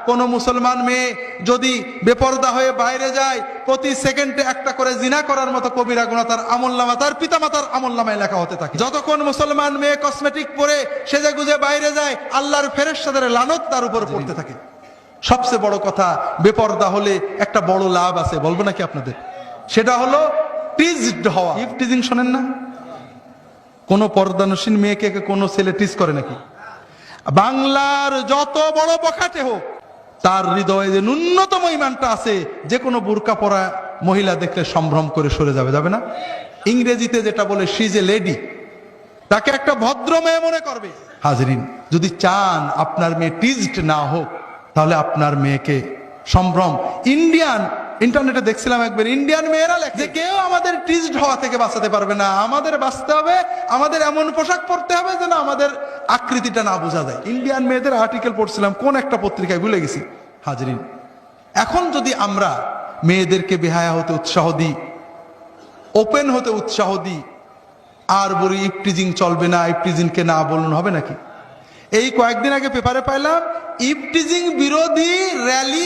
কোন মুসলমান মেয়ে যদি বেপরদা হয়ে বাইরে যায়, প্রতি সেকেন্ডে একটা করে জিনা করার মতো কবিরা গুনাহ তার আমলনামা, তার পিতামাতার আমলনামায় লেখা হতে থাকে। যতক্ষণ মুসলমান মেয়ে কসমেটিক পরে সেজে গুজে বাইরে যায়, আল্লাহর ফেরেশতাদের লানত তার উপর পড়তে থাকে। সবচেয়ে বড় কথা, বেপরদা হলে একটা বড় লাভ আছে, বলবো নাকি আপনাদের? সেটা হলো টিজড হওয়া। ইফ টিজিং শোনেন না? কোন পর্দানসীন মেয়েকে কোন ছেলে টিজ করে নাকি? বাংলার যত বড় বখাটে হোক, তার হৃদয়ে যে ন্যূনতম ঈমানটা আছে, যে কোনো বুরকা পরা মহিলা দেখলে সম্ভ্রম করে সরে যাবে, যাবে না? ইংরেজিতে যেটা বলে শি ইজ এ লেডি, তাকে একটা ভদ্র মেয়ে মনে করবে। হাজরিন, যদি চান আপনার মেয়ে টিজড না হোক, তাহলে আপনার মেয়েকে সম্ভ্রম, ইন্টারনেটে দেখছিলাম একবার, ইন্ডিয়ান মেয়েরা লেখে যে কেউ আমাদের টিজড হওয়া থেকে বাঁচাতে পারবে না, আমাদের বাঁচতে হবে, আমাদের এমন পোশাক পরতে হবে যেন আমাদের আকৃতিটা না বোঝা যায়। ইন্ডিয়ান মেয়েদের আর্টিকেল পড়ছিলাম কোন একটা পত্রিকায়, ভুলে গেছি। হাজরিন, এখন যদি আমরা মেয়েদেরকে বেহায়া হতে উৎসাহ দিই, ওপেন হতে উৎসাহ দিই, আর বলি ইফটিজিং চলবে না, ইফটিজিংকে না বলুন, হবে নাকি? এই কয়েকদিন আগে পেপারে পাইলাম ইফটিজিং বিরোধী র্যালি